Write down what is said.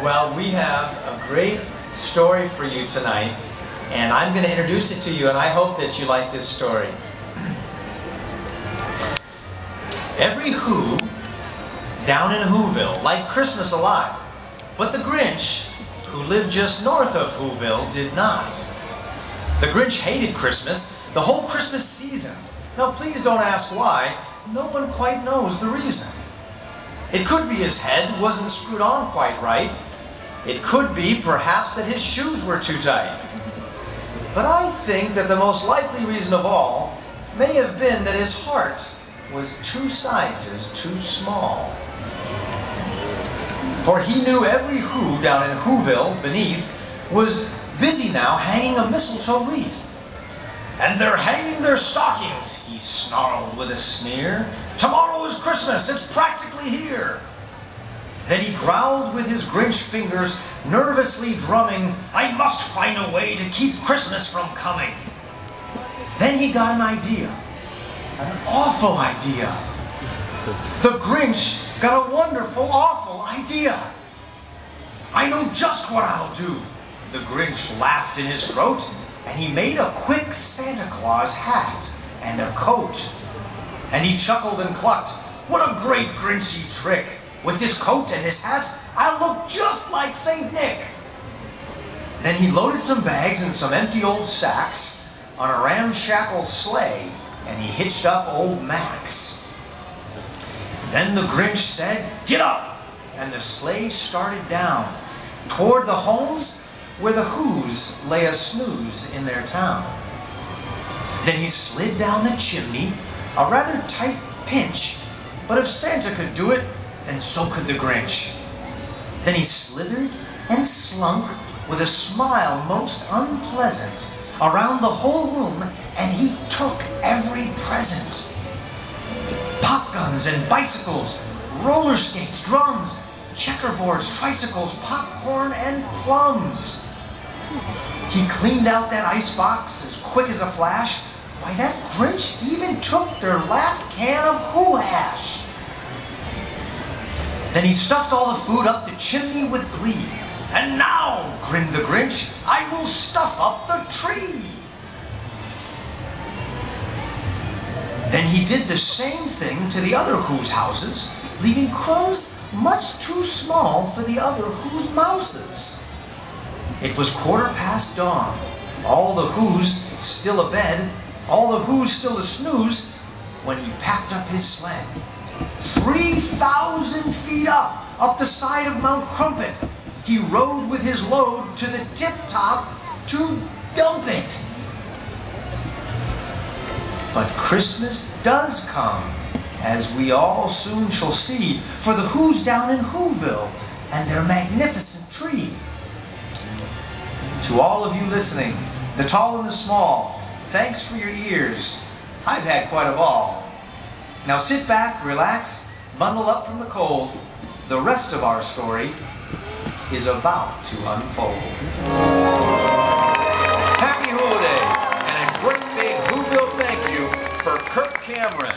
Well, we have a great story for you tonight, and I'm going to introduce it to you, and I hope that you like this story. Every Who down in Whoville liked Christmas a lot, but the Grinch, who lived just north of Whoville, did not. The Grinch hated Christmas, the whole Christmas season. Now please don't ask why, no one quite knows the reason. It could be his head wasn't screwed on quite right. It could be, perhaps, that his shoes were too tight. But I think that the most likely reason of all may have been that his heart was 2 sizes too small. For he knew every Who down in Whoville beneath was busy now hanging a mistletoe wreath. "And they're hanging their stockings," he snarled with a sneer. "Tomorrow is Christmas, it's practically here." Then he growled with his Grinch fingers, nervously drumming, "I must find a way to keep Christmas from coming." Then he got an idea, an awful idea. The Grinch got a wonderful, awful idea. "I know just what I'll do." The Grinch laughed in his throat, and he made a quick Santa Claus hat and a coat. And he chuckled and clucked, "What a great Grinchy trick! With this coat and this hat, I'll look just like Saint Nick." Then he loaded some bags and some empty old sacks on a ramshackle sleigh, and he hitched up old Max. Then the Grinch said, "Get up!" and the sleigh started down toward the homes where the Whos lay a snooze in their town. Then he slid down the chimney, a rather tight pinch, but if Santa could do it, then so could the Grinch. Then he slithered and slunk with a smile most unpleasant around the whole room, and he took every present. Pop guns and bicycles, roller skates, drums, checkerboards, tricycles, popcorn, and plums. He cleaned out that icebox as quick as a flash. Why, that Grinch even took their last can of Who hash. Then he stuffed all the food up the chimney with glee. "And now," grinned the Grinch, "I will stuff up the tree." Then he did the same thing to the other Who's houses, leaving crumbs much too small for the other Who's mouses. It was 1/4 dawn, all the Who's still abed, all the Who's still a snooze, when he packed up his sled. 3,000 feet up the side of Mount Crumpet, he rode with his load to the tip-top to dump it. But Christmas does come, as we all soon shall see, for the Who's down in Whoville and their magnificent tree. To all of you listening, the tall and the small, thanks for your ears. I've had quite a ball. Now sit back, relax, bundle up from the cold. The rest of our story is about to unfold. Happy holidays, and a great big Whoville thank you for Kirk Cameron.